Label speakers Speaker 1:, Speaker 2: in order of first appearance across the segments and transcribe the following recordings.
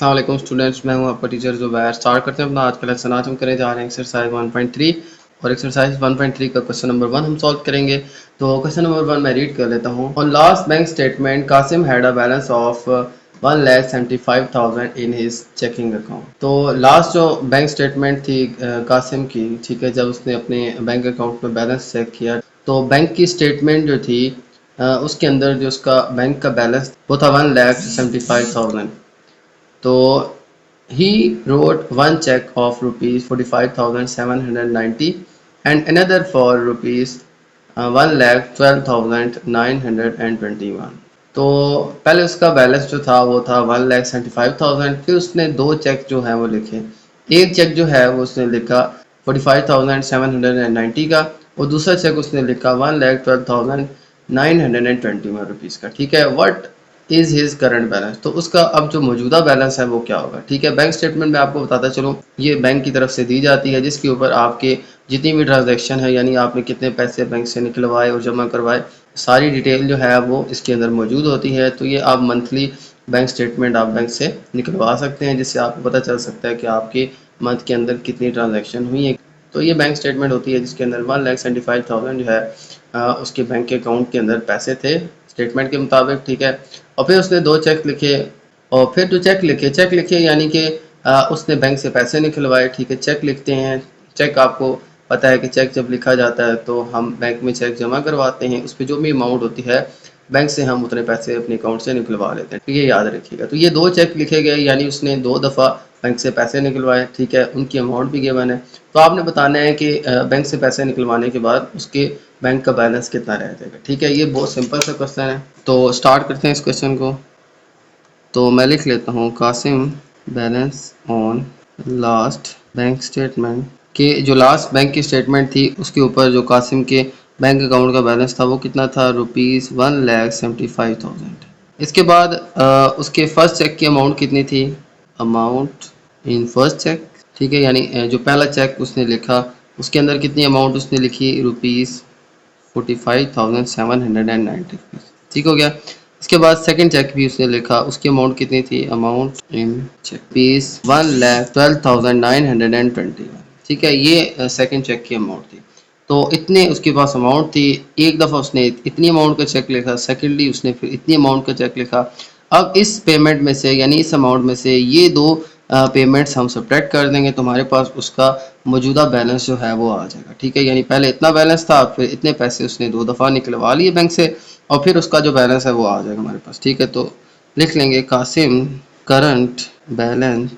Speaker 1: अस्सलाम वालेकुम स्टूडेंट्स, मैं हूं आपका टीचर ज़ुबैर। स्टार्ट करते हैं अपना आज का लेसन। आज हम करने जा रहे हैं एक्सरसाइज 1.3 और एक्सरसाइज 1.3 का क्वेश्चन नंबर 1 हम सॉल्व करेंगे। तो क्वेश्चन नंबर 1 मैं रीड कर लेता हूं। On last bank statement Kasim had a balance of 1,75,000 in his checking account. तो लास्ट जो बैंक स्टेटमेंट थी कासिम की, ठीक है, जब उसने अपने बैंक अकाउंट में बैलेंस चेक किया तो बैंक की स्टेटमेंट जो थी उसके अंदर जो उसका बैंक का बैलेंस वो था 1,75,000। तो he wrote one check of rupees 45,790 and another for rupees 1,12,921। तो पहले उसका बैलेंस जो था वो था 1,75,000। फिर उसने दो चेक जो है वो लिखे। एक चेक जो है वो उसने लिखा 45,790 का और दूसरा चेक उसने लिखा 1,12,921 रुपीज़ का। ठीक है, what is his current balance. तो उसका अब जो मौजूदा बैलेंस है वो क्या होगा। ठीक है, बैंक स्टेटमेंट में आपको बताता चलूँ, ये बैंक की तरफ से दी जाती है जिसके ऊपर आपके जितनी भी ट्रांजैक्शन है, यानी आपने कितने पैसे बैंक से निकलवाए और जमा करवाए, सारी डिटेल जो है वो इसके अंदर मौजूद होती है। तो ये आप मंथली बैंक स्टेटमेंट आप बैंक से निकलवा सकते हैं, जिससे आपको पता चल सकता है कि आपके मंथ के अंदर कितनी ट्रांजैक्शन हुई है। तो ये बैंक स्टेटमेंट होती है जिसके अंदर 1,75,000 जो है उसके बैंक के अकाउंट के अंदर पैसे थे स्टेटमेंट के मुताबिक। ठीक है, और फिर उसने दो चेक लिखे और फिर जो चेक लिखे यानी कि उसने बैंक से पैसे निकलवाए। ठीक है, चेक लिखते हैं। चेक आपको पता है कि चेक जब लिखा जाता है तो हम बैंक में चेक जमा करवाते हैं, उस पर जो भी अमाउंट होती है बैंक से हम उतने पैसे अपने अकाउंट से निकलवा लेते हैं। तो ये याद रखिएगा। तो ये दो चेक लिखे गए यानी उसने दो दफ़ा बैंक से पैसे निकलवाए। ठीक है, उनकी अमाउंट भी गिवन है। तो आपने बताना है कि बैंक से पैसे निकलवाने के बाद उसके बैंक का बैलेंस कितना रह जाएगा। ठीक है, ये बहुत सिंपल सा क्वेश्चन है। तो स्टार्ट करते हैं इस क्वेश्चन को। तो मैं लिख लेता हूँ Kasim balance on last bank statement के जो लास्ट बैंक की स्टेटमेंट थी उसके ऊपर जो कासिम के बैंक अकाउंट का बैलेंस था वो कितना था, ₹1,75,000। इसके बाद उसके फर्स्ट चेक की अमाउंट कितनी थी, अमाउंट इन फर्स्ट चेक। ठीक है, यानी जो पहला चेक उसने लिखा उसके अंदर कितनी अमाउंट उसने लिखी, ₹45,790। ठीक हो गया। इसके बाद सेकंड चेक भी उसने लिखा, उसकी अमाउंट कितनी थी, अमाउंट इन चेक फीस 1,12,921। ठीक है, ये सेकंड चेक की अमाउंट थी। तो इतने उसके पास अमाउंट थी। एक दफ़ा उसने इतनी अमाउंट का चेक लिखा, सेकेंडली उसने फिर इतनी अमाउंट का चेक लिखा। अब इस पेमेंट में से यानी इस अमाउंट में से ये दो पेमेंट्स हम सब्ट्रैक्ट कर देंगे तो हमारे पास उसका मौजूदा बैलेंस जो है वो आ जाएगा। ठीक है, यानी पहले इतना बैलेंस था, फिर इतने पैसे उसने दो दफ़ा निकलवा लिए बैंक से और फिर उसका जो बैलेंस है वो आ जाएगा हमारे पास। ठीक है, तो लिख लेंगे Kasim current balance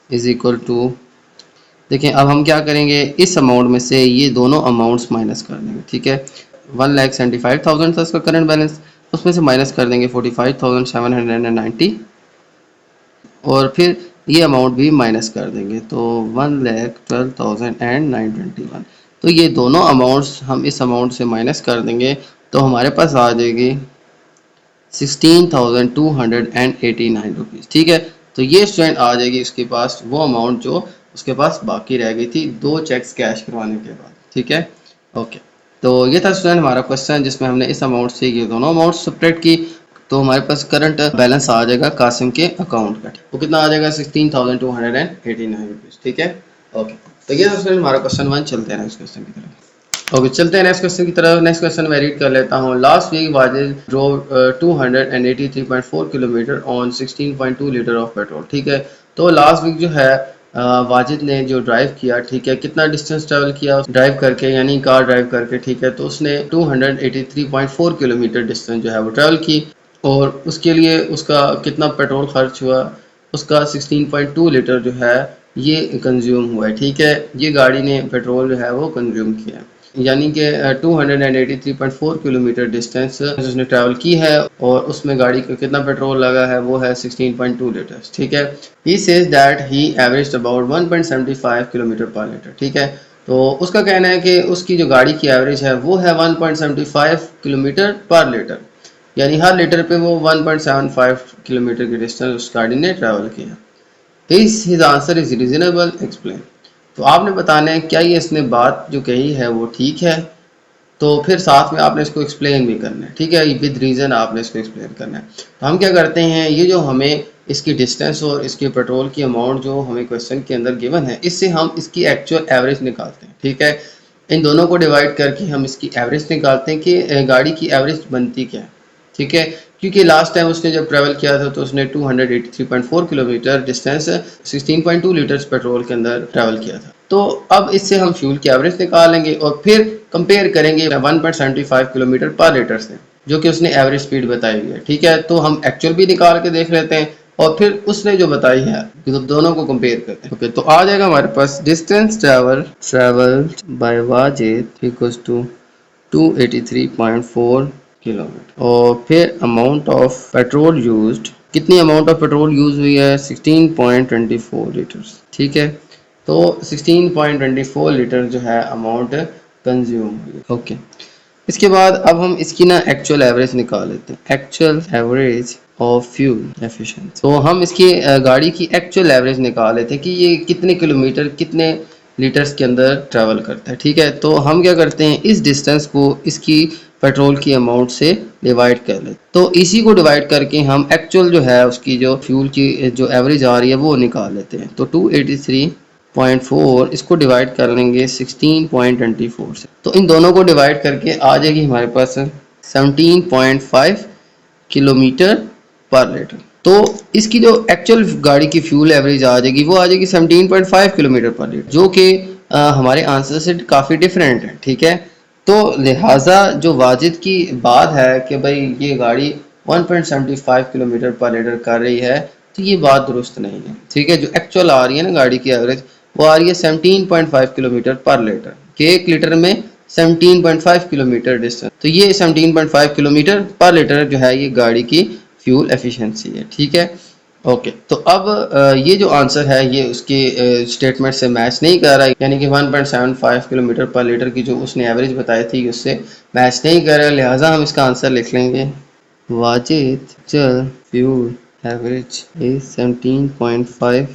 Speaker 1: is equal to, देखें अब हम क्या करेंगे, इस अमाउंट में से ये दोनों अमाउंट्स माइनस कर देंगे। ठीक है, 1,75,000 था इसका करंट बैलेंस, उसमें से माइनस कर देंगे 45,790 और फिर ये अमाउंट भी माइनस कर देंगे तो 1,12,921। तो ये दोनों अमाउंट्स हम इस अमाउंट से माइनस कर देंगे तो हमारे पास आ जाएगी 16,289 रुपीज़। ठीक है, तो ये स्टूडेंट आ जाएगी उसके पास वो अमाउंट जो उसके पास बाकी रह गई थी दो चेक्स कैश करवाने के बाद। ठीक है, ओके। तो ये था स्टूडेंट हमारा क्वेश्चन जिसमें हमने इस अमाउंट से ये दोनों अमाउंट सब्ट्रैक्ट की। तो हमारे पास करंट बैलेंस आ जाएगा कासिम के अकाउंट का, वो कितना आ जाएगा, 16,289 रुपीज़। ठीक है, ओके। तो ये था स्टूडेंट हमारा क्वेश्चन 1। चलते हैं नेक्स्ट क्वेश्चन की तरफ। ओके, चलते हैं नेक्स्ट क्वेश्चन की तरफ। नेक्स्ट क्वेश्चन मैं रीड कर लेता हूँ। Last week Wajid drove 283.4 kilometre on 16.2 litre of petrol. ठीक है, तो लास्ट वीक जो है वाजिद ने जो ड्राइव किया, ठीक है, कितना डिस्टेंस ट्रैवल किया ड्राइव करके, यानी कार ड्राइव करके। ठीक है, तो उसने 283.4 किलोमीटर डिस्टेंस जो है वो ट्रैवल की और उसके लिए उसका कितना पेट्रोल खर्च हुआ, उसका 16.2 लीटर जो है ये कंज्यूम हुआ है। ठीक है, ये गाड़ी ने पेट्रोल जो है वो कंज्यूम किया है, यानी कि 283.4 किलोमीटर डिस्टेंस उसने ट्रैवल की है और उसमें गाड़ी का कितना पेट्रोल लगा है वो है 16.2 लीटर्स। ठीक है, he says that he averaged about 1.75 kilometre per litre. ठीक है, तो उसका कहना है कि उसकी जो गाड़ी की एवरेज है वो है 1.75 किलोमीटर पर लीटर, यानी हर लीटर पे वो 1.75 किलोमीटर की डिस्टेंस उस गाड़ी ने ट्रैवल किया। His answer is reasonable, explain. तो आपने बताना है क्या ये इसने बात जो कही है वो ठीक है, तो फिर साथ में आपने इसको एक्सप्लेन भी करना है। ठीक है, विद रीज़न आपने इसको एक्सप्लेन करना है। तो हम क्या करते हैं, ये जो हमें इसकी डिस्टेंस और इसके पेट्रोल की अमाउंट जो हमें क्वेश्चन के अंदर गिवन है, इससे हम इसकी एक्चुअल एवरेज निकालते हैं। ठीक है, इन दोनों को डिवाइड करके हम इसकी एवरेज निकालते हैं कि गाड़ी की एवरेज बनती क्या है। ठीक है, क्योंकि लास्ट टाइम उसने जब ट्रैवल किया था तो उसने 283.4 किलोमीटर डिस्टेंस 16.2 लीटर्स पेट्रोल के अंदर ट्रैवल किया था। तो अब इससे हम फ्यूल की एवरेज निकालेंगे और फिर कंपेयर करेंगे 1.75 किलोमीटर पर लीटर से, जो कि उसने एवरेज स्पीड बताई हुई है। ठीक है, तो हम एक्चुअल भी निकाल के देख लेते हैं और फिर उसने जो बताई है तो दोनों को कंपेयर करते हैं। ओके, तो आ जाएगा हमारे पास distance travelled by Wajid equals to 283.4 kilometre, और फिर अमाउंट ऑफ पेट्रोल यूज्ड, कितनी अमाउंट ऑफ पेट्रोल यूज हुई है 16.24 लीटर्स। ठीक है, तो 16.24 लीटर जो है अमाउंट कंज्यूम हुई। ओके, इसके बाद अब हम इसकी ना एक्चुअल एवरेज निकाल लेते हैं, actual average of fuel efficiency. तो हम इसकी गाड़ी की एक्चुअल एवरेज निकाल लेते हैं कि ये कितने किलोमीटर कितने लीटर्स के अंदर ट्रैवल करता है। ठीक है, तो हम क्या करते हैं, इस डिस्टेंस को इसकी पेट्रोल की अमाउंट से डिवाइड कर लेते हैं। तो इसी को डिवाइड करके हम एक्चुअल जो है उसकी जो फ्यूल की जो एवरेज आ रही है वो निकाल लेते हैं। तो 283.4 इसको डिवाइड कर लेंगे 16.24 से, तो इन दोनों को डिवाइड करके आ जाएगी हमारे पास 17.5 किलोमीटर पर लीटर। तो इसकी जो एक्चुअल गाड़ी की फ्यूल एवरेज आ जाएगी वो आ जाएगी 17.5 किलोमीटर पर लीटर, जो कि हमारे आंसर से काफ़ी डिफरेंट है। ठीक है, तो लिहाजा जो वाजिद की बात है कि भाई ये गाड़ी 1.75 किलोमीटर पर लीटर कर रही है, तो ये बात दुरुस्त नहीं है। ठीक है, जो एक्चुअल आ रही है ना गाड़ी की एवरेज, वो आ रही है 17.5 किलोमीटर पर लीटर, कि 1 लीटर में 17.5 किलोमीटर डिस्टेंस। तो ये 17.5 किलोमीटर पर लीटर जो है ये गाड़ी की फ्यूल एफिशिएंसी है। ठीक है, ओके, तो अब ये जो आंसर है ये उसके स्टेटमेंट से मैच नहीं कर रहा है, यानी कि 1.75 किलोमीटर पर लीटर की जो उसने एवरेज बताई थी उससे मैच नहीं कर रहा है। लिहाजा हम इसका आंसर लिख लेंगे, वाजिद चल fuel average is 17.5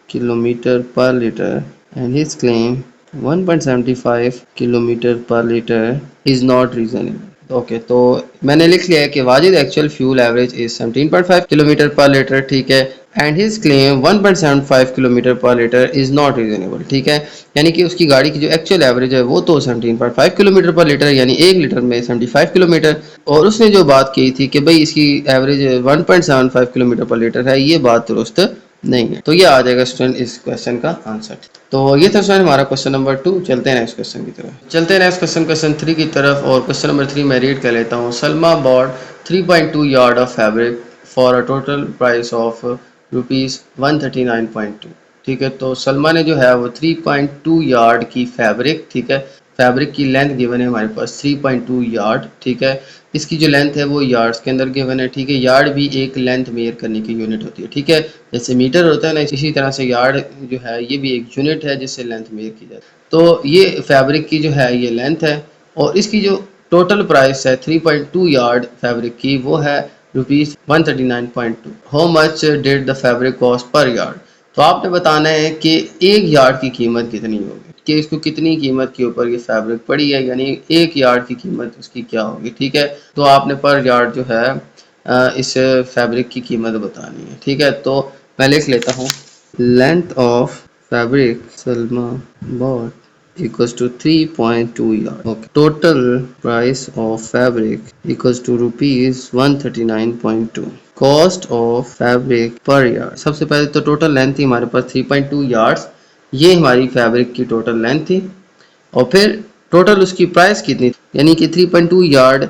Speaker 1: kilometer per liter and his claim 1.75 kilometer per liter is not reasonable. Okay, तो मैंने लिख लिया है कि Wajid actual fuel average is 17.5 kilometre per litre. ठीक है, and his claim 1.75 kilometre per litre is not reasonable. ठीक है, यानी कि उसकी गाड़ी की जो एक्चुअल एवरेज है वो तो 17.5 किलोमीटर पर लीटर यानी 1 लीटर में 75 किलोमीटर, और उसने जो बात की थी कि भाई इसकी एवरेज 1.75 किलोमीटर पर लीटर है, ये बात दुरुस्त नहीं है। तो ये आ जाएगा स्टूडेंट इस क्वेश्चन का आंसर। तो ये था स्टूडेंट हमारा क्वेश्चन नंबर 2। चलते हैं नेक्स्ट क्वेश्चन की तरफ। चलते हैं नेक्स्ट क्वेश्चन 3 की तरफ, और क्वेश्चन नंबर 3 मैं रीड कर लेता हूँ। Salma bought 3.2 yard of fabric for a total price of ₹139.2। ठीक है, तो सलमा ने जो है वो 3.2 यार्ड की फैब्रिक, ठीक है, फैब्रिक की लेंथ गिवन है हमारे पास 3.2 यार्ड। ठीक है, इसकी जो लेंथ है वो यार्ड्स के अंदर गिवन है। ठीक है, यार्ड भी एक लेंथ मेयर करने की यूनिट होती है। ठीक है, जैसे मीटर होता है ना, इसी तरह से यार्ड जो है ये भी एक यूनिट है जिससे लेंथ मेयर की जाती है। तो ये फैब्रिक की जो है ये लेंथ है, और इसकी जो टोटल प्राइस है 3.2 यार्ड फैब्रिक की वो है ₹139.2। How much did the fabric cost per yard. तो आपने बताना है कि एक यार्ड की कीमत कितनी होगी, कि इसको कितनी कीमत के ऊपर ये फैब्रिक पड़ी है, यानी एक यार्ड की कीमत उसकी क्या होगी। ठीक है, तो आपने पर यार्ड जो है इस फैब्रिक की कीमत बतानी है। ठीक है, तो मैं लिख लेता हूँ, length of fabric Salma bought equals to 3.2 yard. Okay. Total price of fabric equals to ₹139.2. Cost of fabric per yard. सबसे पहले तो टोटल लेंथ थी हमारे पास 3.2 यार्ड्स, ये हमारी फैब्रिक की टोटल लेंथ थी, और फिर टोटल उसकी प्राइस कितनी थी, यानी कि 3.2 यार्ड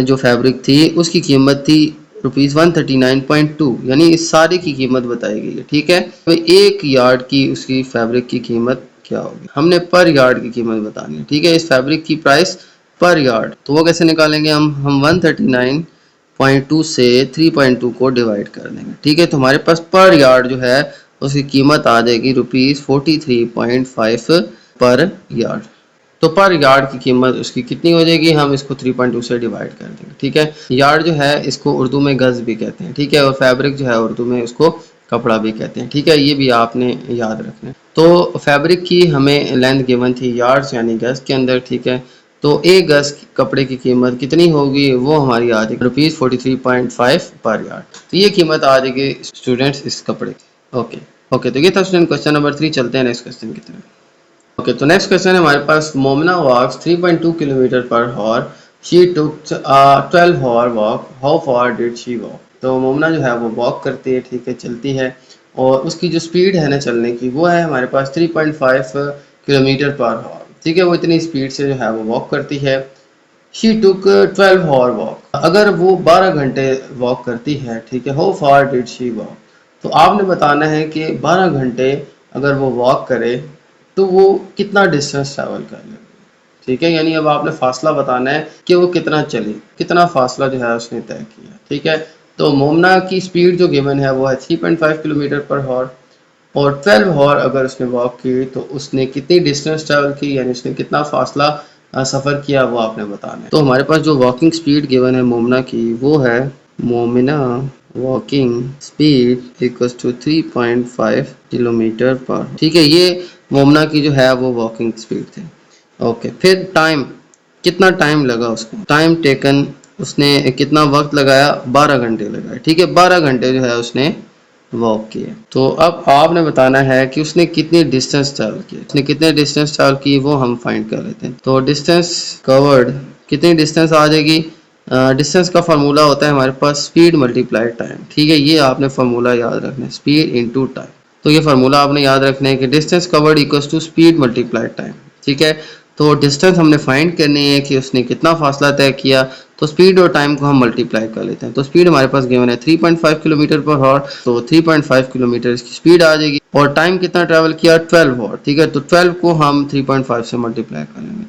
Speaker 1: जो फैब्रिक थी उसकी कीमत थी ₹139.2, यानी इस सारे की कीमत बताई गई है। ठीक है, तो एक यार्ड की उसकी फैब्रिक की कीमत क्या होगी, हमने पर यार्ड की कीमत बतानी है। ठीक है, इस फैब्रिक की प्राइस पर यार्ड, तो वो कैसे निकालेंगे हम 139.2 से 3.2 को डिवाइड कर देंगे। ठीक है, तो हमारे पास पर यार्ड जो है उसकी कीमत आ जाएगी ₹43.5 पर यार्ड। तो पर यार्ड की कीमत उसकी कितनी हो जाएगी, हम इसको 3.2 से डिवाइड कर देंगे। ठीक है, यार्ड जो है इसको उर्दू में गज भी कहते हैं। ठीक है, और फैब्रिक जो है उर्दू में उसको कपड़ा भी कहते हैं। ठीक है, ये भी आपने याद रखना है। तो फैब्रिक की हमें लेंथ गिवन थी यार्ड्स यानी गज के अंदर। ठीक है, तो एक गज कपड़े की कीमत कितनी होगी, वो हमारी आ जाएगी ₹43.5 पर यार्ड। तो ये कीमत आ जाएगी स्टूडेंट्स इस कपड़े की। ओके ओके, तो ये था स्टूडेंट क्वेश्चन नंबर 3। चलते हैं नेक्स्ट क्वेश्चन की तरफ। ओके, तो नेक्स्ट क्वेश्चन है हमारे पास, Momna walks 3.2 kilometre per hour, she took 12 hour walk, how far did she walk. तो मोमना जो है वो वॉक करती है, ठीक है, चलती है, और उसकी जो स्पीड है ना चलने की वो है हमारे पास 3.5 किलोमीटर पर हॉर, ठीक है, वो इतनी स्पीड से जो है वो वॉक करती है। शी टुक 12 हॉर वॉक, अगर वो 12 घंटे वॉक करती है, ठीक है, how far did she walk. तो आपने बताना है कि 12 घंटे अगर वो वॉक करे तो वो कितना डिस्टेंस ट्रैवल कर ले, ठीक है, यानी अब आपने फासला बताना है कि वो कितना चली, कितना फासला जो है उसने तय किया, ठीक है। तो मोमना की स्पीड जो गिवन है वो है 3.5 किलोमीटर पर हॉर, और 12 हॉर अगर उसने वॉक की तो उसने कितनी डिस्टेंस ट्रैवल की, यानी उसने कितना फासला सफ़र किया, वो आपने बताना है। तो हमारे पास जो वॉकिंग स्पीड गिवन है मोमना की वो है, Momina walking speed equals to 3.5 kilometre पर, ठीक है, ये मोमना की जो है वो वॉकिंग स्पीड थी। ओके, फिर टाइम, कितना टाइम लगा उसको, टाइम टेकन, उसने कितना वक्त लगाया, 12 घंटे लगाए, ठीक है, 12 घंटे जो है उसने वॉक किए। तो अब आपने बताना है कि उसने कितनी डिस्टेंस ट्रैवल की, उसने कितने डिस्टेंस ट्रैवल की वो हम फाइंड कर लेते हैं। तो डिस्टेंस कवर्ड, कितनी डिस्टेंस आ जाएगी, डिस्टेंस का फार्मूला होता है हमारे पास स्पीड मल्टीप्लाई टाइम, ठीक है, ये आपने फार्मूला याद रखना है, स्पीड इनटू टाइम। तो ये फार्मूला आपने याद रखना है कि distance covered equals to speed multiply time, ठीक है। तो डिस्टेंस हमने फाइंड करनी है कि उसने कितना फासला तय किया, तो स्पीड और टाइम को हम मल्टीप्लाई कर लेते हैं। तो स्पीड हमारे पास गिवन है 3.5 किलोमीटर पर हॉर, तो 3.5 किलोमीटर इसकी स्पीड आ जाएगी, और टाइम कितना ट्रैवल किया, 12 हॉर, ठीक है, तो 12 को हम 3.5 से मल्टीप्लाई करेंगे,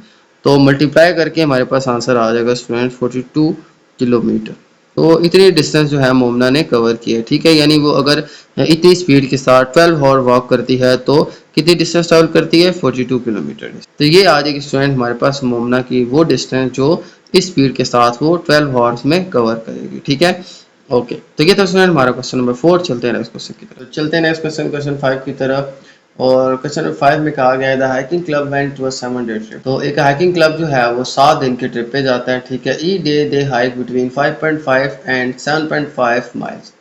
Speaker 1: तो मल्टीप्लाई करके हमारे पास आंसर आ जाएगा स्टूडेंट 42 किलोमीटर। तो इतनी डिस्टेंस जो है मोमना ने कवर की है, ठीक है, यानी वो अगर इतनी स्पीड के साथ 12 हॉर वॉक करती है तो कितनी डिस्टेंस ट्रैवल करती है, 42 किलोमीटर। तो ये आ जाएगी स्टूडेंट हमारे पास मोमना की वो डिस्टेंस जो इस स्पीड के साथ वो 12 हॉर्स में कवर करेगी, ठीक है। ओके, तो ये था स्टूडेंट हमारा क्वेश्चन नंबर 4। चलते हैं नेक्स्ट क्वेश्चन की तरफ। चलते हैं नेक्स्ट क्वेश्चन, क्वेश्चन 5 की तरफ। और क्वेश्चन नंबर 5 में कहा गया है the hiking club went to a 7-day trip. तो एक हाइकिंग क्लब जो है वो 7 दिन के ट्रिप पे जाता है, ठीक है। Each day they hike between 5.5 and 7.5 miles.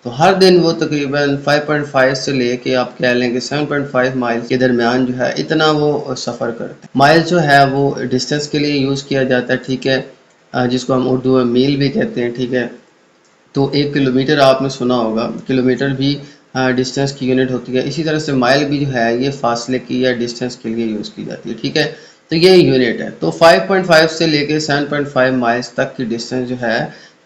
Speaker 1: तो हर दिन वो तकरीबन 5.5 से लेके आप कह लें कि 7.5 माइल्स के दरमियान जो है इतना वो सफ़र करते हैं। माइल्स जो है वो डिस्टेंस के लिए यूज़ किया जाता है, ठीक है, जिसको हम उर्दू में मील भी कहते हैं, ठीक है। तो 1 किलोमीटर आपने सुना होगा, किलोमीटर भी डिस्टेंस की यूनिट होती है। इसी तरह से माइल भी जो है ये फासले की या डिस्टेंस के लिए यूज़ की जाती है, ठीक है। तो ये यूनिट है। तो 5.5 से लेके 7.5 माइल्स तक की डिस्टेंस जो है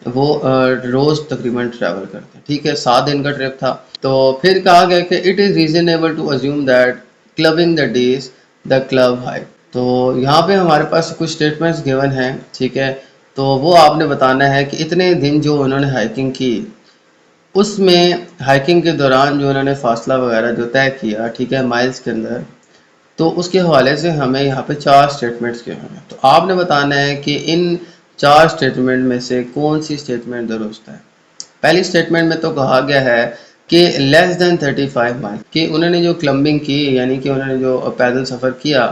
Speaker 1: वो रोज़ तकरीबन ट्रैवल करते हैं, ठीक है। 7 दिन का ट्रिप था। तो फिर कहा गया कि it is reasonable to assume that clubbing the days the club hike. तो यहाँ पे हमारे पास कुछ स्टेटमेंट्स गिवन हैं, ठीक है। तो वो आपने बताना है कि इतने दिन जो उन्होंने हाइकिंग की, उसमें हाइकिंग के दौरान जो उन्होंने फासला वगैरह जो तय किया, ठीक है, माइल्स के अंदर, तो उसके हवाले से हमें यहाँ पे 4 स्टेटमेंट्स के हैं। तो आपने बताना है कि इन 4 स्टेटमेंट में से कौन सी स्टेटमेंट दुरुस्त है। पहली स्टेटमेंट में तो कहा गया है कि लेस देन 35 माइल, कि उन्होंने जो क्लम्बिंग की यानी कि उन्होंने जो पैदल सफ़र किया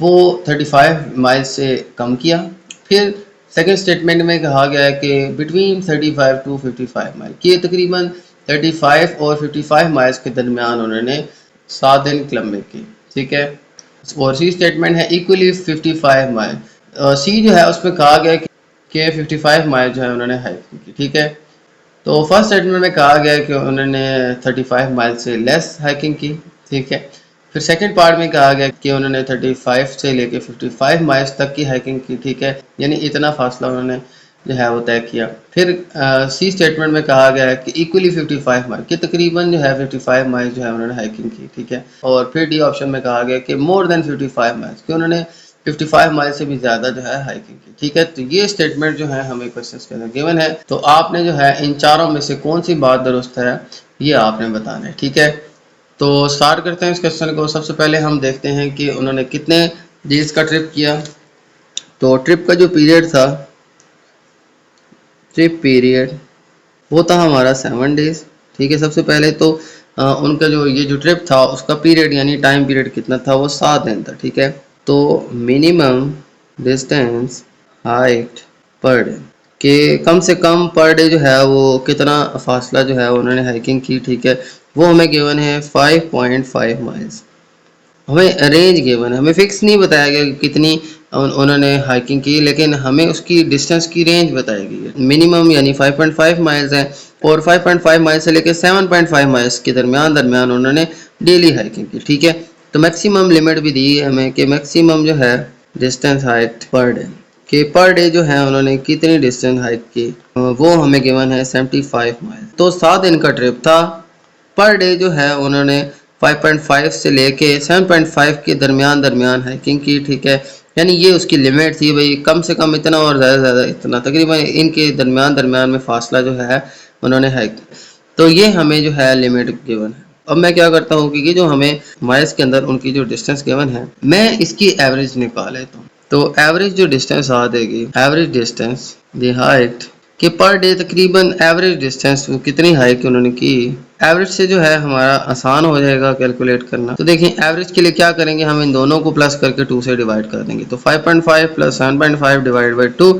Speaker 1: वो 35 माइल से कम किया। फिर सेकंड स्टेटमेंट में कहा गया है कि बिटवीन 35 टू 55 माइल, कि तकरीबन 35 और 55 माइल्स के दरमियान उन्होंने 7 दिन क्लम्बिंग की, ठीक है। और सी स्टेटमेंट है इक्वली 55 माइल। सी जो है उसमें कहा गया कि 55 माइल जो है उन्होंने हाइकिंग की, ठीक है। तो फर्स्ट स्टेटमेंट में कहा गया कि उन्होंने 35 माइल से लेस हाइकिंग की, ठीक है। फिर सेकंड पार्ट में कहा गया कि उन्होंने 35 से लेके 55 माइल्स तक की हाइकिंग की, ठीक है, यानी इतना फासला उन्होंने जो है वो तय किया। फिर सी स्टेटमेंट में कहा गया है कि इक्वली 55 माइल, कि तकरीबन जो है 55 माइल जो है उन्होंने हाइकिंग की, ठीक है। और फिर डी ऑप्शन में कहा गया कि मोर देन 55 माइल्स, कि उन्होंने 55 माइल से भी ज़्यादा जो है हाइकिंग की, ठीक है। तो ये स्टेटमेंट जो है हमें क्वेश्चन के अंदर गिवन है। तो आपने जो है इन चारों में से कौन सी बात दुरुस्त है ये आपने बताना है, ठीक है। तो स्टार्ट करते हैं इस क्वेश्चन को। सबसे पहले हम देखते हैं कि उन्होंने कितने डेज का ट्रिप किया। तो ट्रिप का जो पीरियड था, ट्रिप पीरियड वो था हमारा 7 डेज, ठीक है। सबसे पहले तो उनका जो ये जो ट्रिप था उसका पीरियड यानी टाइम पीरियड कितना था, वो 7 दिन था, ठीक है। तो minimum distance height per day, कि कम से कम पर डे जो है वो कितना फासला जो है उन्होंने हाइकिंग की, ठीक है। वो हमें गिवन है 5.5 माइल्स। हमें रेंज गिवन है, हमें फिक्स नहीं बताया गया कि कितनी उन्होंने हाइकिंग की, लेकिन हमें उसकी डिस्टेंस की रेंज बताई गई है। मिनिमम यानी 5.5 माइल्स है, और 5.5 माइल्स से लेकर 7.5 माइल्स के दरमियान दरमियान उन्होंने डेली हाइकिंग की, ठीक है। तो मैक्सिमम लिमिट भी दी है हमें कि मैक्सिमम जो है डिस्टेंस हाइट पर डे, कि पर डे जो है उन्होंने कितनी डिस्टेंस हाइक की, वो हमें गिवन है 75 माइल्स। तो 7 दिन का ट्रिप था। पर डे जो है उन्होंने 5.5 से लेके 7.5 के दरमियान दरमियान हाइकिंग की, ठीक है। यानी ये उसकी लिमिट थी भाई, कम से कम इतना और ज़्यादा से ज़्यादा इतना, तकरीबन इनके दरमियान दरमियान में फासला जो है उन्होंने हाइक। तो ये हमें जो है लिमिट गिवन है। अब मैं क्या करता हूँ कि ये जो हमें माइल्स के अंदर उनकी जो डिस्टेंस गिवन है, मैं इसकी एवरेज निकाल लेता हूँ। तो एवरेज जो डिस्टेंस आ देगी, एवरेज डिस्टेंस द हाइट कि पर डे तकरीबन एवरेज डिस्टेंस कितनी हाइक उन्होंने की, एवरेज से जो है हमारा आसान हो जाएगा कैलकुलेट करना। तो देखिए एवरेज के लिए क्या करेंगे, हम इन दोनों को प्लस करके 2 से डिवाइड कर देंगे। तो 5.5 प्लस 7.5 डिवाइड बाई 2,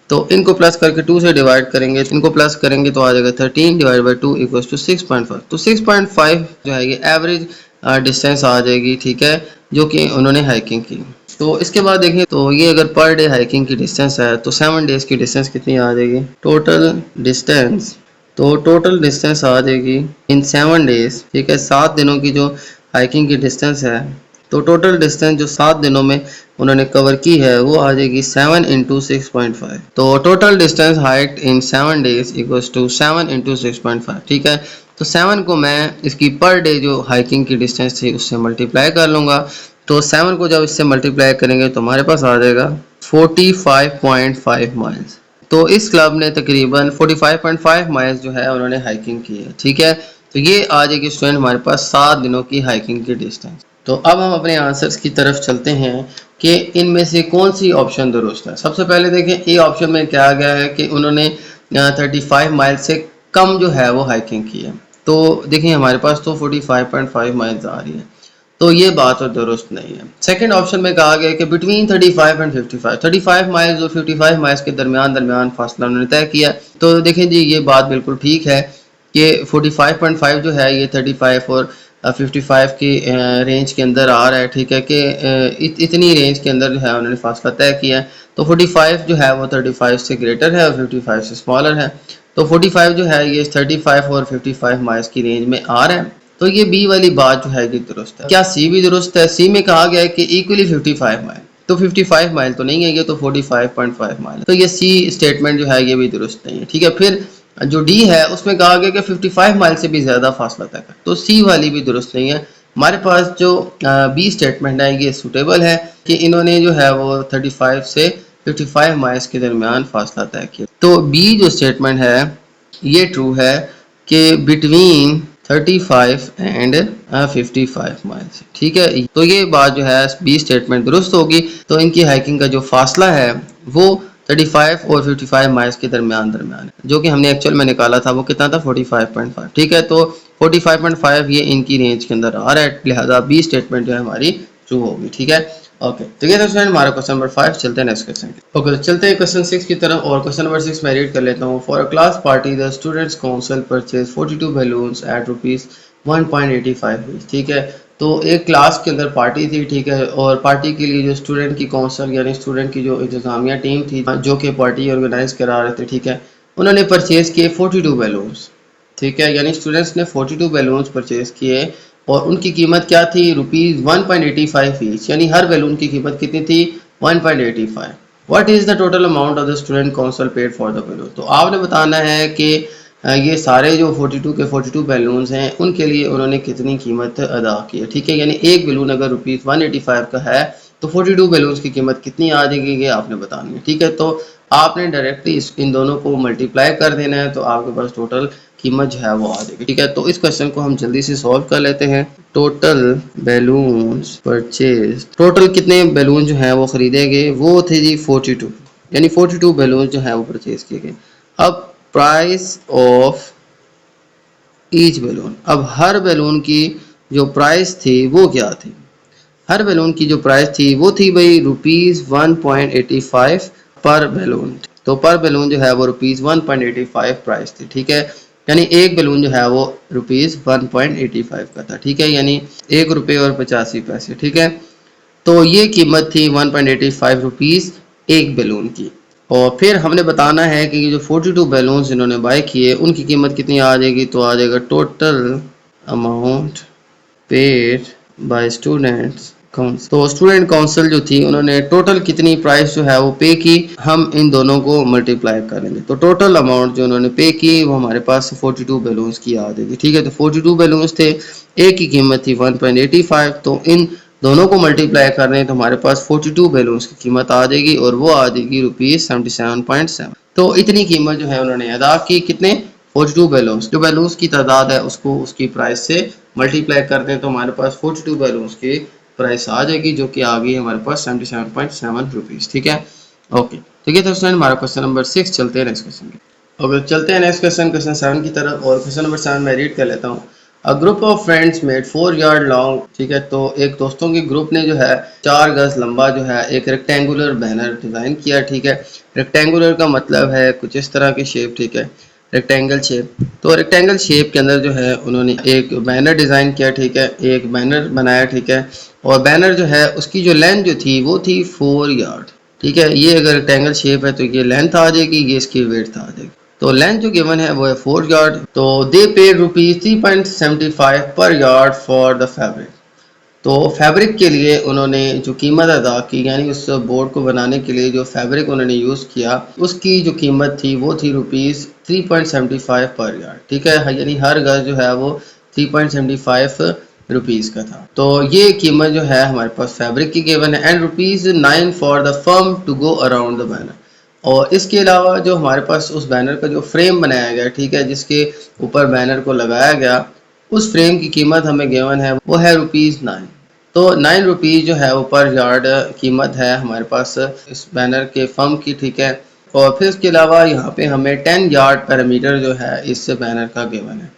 Speaker 1: तो इनको प्लस करके 2 से डिवाइड करेंगे, इनको प्लस करेंगे तो आ जाएगा 13 डिवाइड बाई 2 इक्वल्स टू 6.5। तो 6.5 जो है ये एवरेज डिस्टेंस आ जाएगी, ठीक है, जो कि उन्होंने हाइकिंग की। तो इसके बाद देखें तो ये अगर पर डे हाइकिंग की डिस्टेंस है तो 7 डेज की डिस्टेंस कितनी आ जाएगी, टोटल डिस्टेंस। तो टोटल डिस्टेंस आ जाएगी इन 7 डेज, ठीक है, 7 दिनों की जो हाइकिंग की डिस्टेंस है, तो टोटल डिस्टेंस जो 7 दिनों में उन्होंने कवर की है वो आ जाएगी 7 इंटू 6.5। तो total distance hiked in 7 days equals to 7 into 6.5, ठीक है। तो 7 को मैं इसकी पर डे जो हाइकिंग की डिस्टेंस थी उससे मल्टीप्लाई कर लूँगा। तो 7 को जब इससे मल्टीप्लाई करेंगे तो हमारे पास आ जाएगा 45.5 माइल्स। तो इस क्लब ने तकरीबन 45.5 माइल्स जो है उन्होंने हाइकिंग की है, ठीक है। तो ये आ जाएगी स्टूडेंट हमारे पास 7 दिनों की हाइकिंग की डिस्टेंस। तो अब हम अपने आंसर्स की तरफ चलते हैं कि इनमें से कौन सी ऑप्शन दुरुस्त है। सबसे पहले देखें ए ऑप्शन में क्या गया है कि उन्होंने 35 माइल से कम जो है वो हाइकिंग की है। तो देखिए हमारे पास तो 45.5 माइल्स आ रही है, तो ये बात और दुरुस्त नहीं है। सेकंड ऑप्शन में कहा गया कि बिटवीन 35 एंड 55, 35 माइल्स और 55 माइल्स के दरमियान दरमियान फासला उन्होंने तय किया। तो देखें जी ये बात बिल्कुल ठीक है कि 45.5 जो है ये 35 और 55 की रेंज के अंदर आ रहा है, ठीक है, कि इतनी रेंज के अंदर जो है उन्होंने फासला तय किया है। तो 45 जो है वो 35 से ग्रेटर है और 55 से स्मॉलर है। तो 45 जो है ये 35 और 55 माइल्स की रेंज में आ रहा है। तो ये बी वाली बात जो है ये दुरुस्त है। क्या सी भी दुरुस्त है? सी में कहा गया है कि इक्वली 55 माइल, तो 55 माइल तो नहीं है ये, तो 45.5 माइल। तो ये सी स्टेटमेंट जो है ये भी दुरुस्त नहीं है, ठीक है। फिर जो डी है उसमें कहा गया कि 55 माइल से भी ज़्यादा फासला तय कर, तो सी वाली भी दुरुस्त नहीं है। हमारे पास जो बी स्टेटमेंट है ये सूटेबल है कि इन्होंने जो है वो 35 से 55 माइल्स के दरमियान फासला तय किया। तो बी जो स्टेटमेंट है ये ट्रू है कि बिटवीन 35 एंड 55 माइल्स, ठीक है। तो ये बात जो है बी स्टेटमेंट दुरुस्त होगी। तो इनकी हाइकिंग का जो फासला है वो 35 और 55 माइल्स के दरमियान दरमियान है, जो कि हमने एक्चुअल में निकाला था वो कितना था 45.5, ठीक है। तो 45.5 ये इनकी रेंज के अंदर आ रहा है, लिहाजा बी स्टेटमेंट जो है हमारी ट्रू होगी, ठीक है। ओके, तो ये था स्टूडेंट हमारा क्वेश्चन नंबर 5। चलते हैं नेक्स्ट क्वेश्चन की। ओके, तो चलते हैं क्वेश्चन 6 की तरफ, और क्वेश्चन नंबर 6 मैं रीड कर लेता हूँ। For a class party the students council purchase 42 balloons at rupees 1.85, ठीक है। तो एक क्लास के अंदर पार्टी थी, ठीक है, और पार्टी के लिए जो स्टूडेंट की काउंसिल यानी स्टूडेंट की जो इंतजामिया टीम थी जो कि पार्टी ऑर्गेनाइज करा रहे थे, ठीक है, उन्होंने परचेज किए 42 बैलून्स, ठीक है, यानी स्टूडेंट्स ने 42 बैलून्स परचेज किए और उनकी कीमत क्या थी, रुपीज़ 1.85 ईच, यानी हर बैलून की कीमत कितनी थी, 1.85। What is the total amount of the student council paid for the balloon. तो आपने बताना है कि ये सारे जो 42 के 42 बैलून्स हैं उनके लिए उन्होंने कितनी कीमत अदा की है, ठीक है। यानी एक बैलून अगर रुपीज़ 185 का है तो 42 बैलून्स की कीमत कितनी आ जाएगी ये आपने बतानी है, ठीक है। तो आपने डायरेक्टली इन दोनों को मल्टीप्लाई कर देना है तो आपके पास टोटल कीमत जो है वो आ जाएगी, ठीक है। तो इस क्वेश्चन को हम जल्दी से सॉल्व कर लेते हैं। टोटल बैलून्स परचेज, टोटल कितने बैलून जो हैं वो खरीदे गए, वो थे जी 42, यानी 42 बैलून जो है वो परचेज किए गए। अब प्राइस ऑफ ईच बैलून, अब हर बैलून की जो प्राइस थी वो क्या थी। हर बैलून की जो प्राइस थी वो थी भाई ₹1.85 पर बैलून। तो पर बैलून जो है वो ₹1.85 प्राइस थी, ठीक है। यानी एक बैलून जो है वो ₹1.85 का था, ठीक है, यानी ₹1.85, ठीक है। तो ये कीमत थी ₹1.85 एक बैलून की। और फिर हमने बताना है कि ये जो 42 बैलून्स इन्होंने बाय किए उनकी कीमत कितनी आ जाएगी। तो आ जाएगा total amount paid by students council. तो स्टूडेंट काउंसिल जो थी उन्होंने टोटल कितनी प्राइस जो है वो पे की, हम इन दोनों को मल्टीप्लाई करेंगे तो टोटल अमाउंट जो उन्होंने पे की वो हमारे पास 42 बैलून्स की आ जाएगी, ठीक है। तो 42 बैलून्स थे, एक की कीमत थी 1.85, तो इन दोनों को मल्टीप्लाई कर रहे हैं तो हमारे पास 42 बैलून्स की कीमत आ जाएगी और वो आ जाएगी ₹77.7। तो इतनी कीमत जो है उन्होंने अदा की, कितने 42 बैलून्स। जो बैलून्स की तादाद है उसको उसकी प्राइस से मल्टीप्लाई करते हैं तो हमारे पास 42 बैलून्स की प्राइस आ जाएगी, जो कि आ गई हमारे पास ₹77.7, ठीक है। ओके, ठीक है। तो स्टूडेंट हमारा क्वेश्चन नंबर 6, चलते हैं नेक्स्ट क्वेश्चन की। ओके, चलते हैं नेक्स्ट क्वेश्चन 7 की तरफ। और क्वेश्चन नंबर 7 मैं रीड कर लेता हूँ। A group of friends made 4 yard long, ठीक है। तो एक दोस्तों के ग्रुप ने जो है 4 गज लंबा जो है एक रेक्टेंगुलर बैनर डिज़ाइन किया, ठीक है। रेक्टेंगुलर का मतलब है कुछ इस तरह की शेप, ठीक है, रेक्टेंगल शेप। तो रेक्टेंगल शेप के अंदर जो है उन्होंने एक बैनर डिज़ाइन किया, ठीक है, एक बैनर बनाया, ठीक है। और बैनर जो है उसकी जो लेंथ जो थी वो थी 4 यार्ड, ठीक है। ये अगर रेक्टेंगल शेप है तो ये लेंथ आ जाएगी, ये इसकी विड्थ आ जाएगी। तो लेंथ जो गिवन है वो है 4 यार्ड। तो दे पेड ₹3.75 पर यार्ड फॉर द फैब्रिक। तो फैब्रिक के लिए उन्होंने जो कीमत अदा की, यानी उस बोर्ड को बनाने के लिए जो फैब्रिक उन्होंने यूज़ किया उसकी जो कीमत थी वो थी ₹3.75 पर यार्ड, ठीक है। यानी हर गज जो है वो ₹3.75 का था। तो ये कीमत जो है हमारे पास फैब्रिक की गिवन है। And ₹9 for the firm to go around the banner. और इसके अलावा जो हमारे पास उस बैनर का जो फ्रेम बनाया गया, ठीक है, जिसके ऊपर बैनर को लगाया गया, उस फ्रेम की कीमत हमें गिवन है वो है ₹9। तो ₹9 जो है वो पर यार्ड कीमत है हमारे पास इस बैनर के फर्म की, ठीक है। और फिर इसके अलावा यहाँ पे हमें 10 यार्ड पैरामीटर जो है इस बैनर का गिवन है,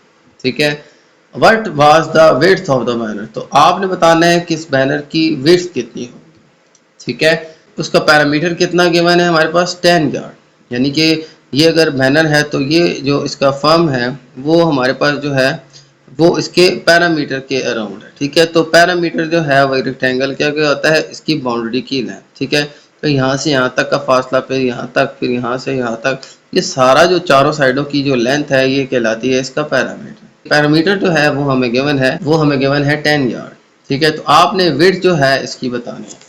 Speaker 1: ठीक है। What was the width of the banner. तो आपने बताना है कि इस बैनर की विड्थ कितनी होगी, ठीक है। उसका पैरामीटर कितना गिवन है हमारे पास 10 यार्ड। यानी कि ये अगर बैनर है तो ये जो इसका फर्म है वो हमारे पास जो है वो इसके पैरामीटर के अराउंड है, ठीक है। तो पैरामीटर जो है वही रेक्टेंगल क्या होता है, इसकी बाउंड्री की लेंथ, ठीक है। तो यहाँ से यहाँ तक का फासला, फिर यहाँ तक, फिर यहाँ से यहाँ तक, ये सारा जो चारों साइडों की जो लेंथ है ये कहलाती है इसका पैरामीटर। पैरामीटर जो है वो हमें गिवन है 10 यार्ड, ठीक है। तो आपने विड्थ जो है इसकी बतानी है।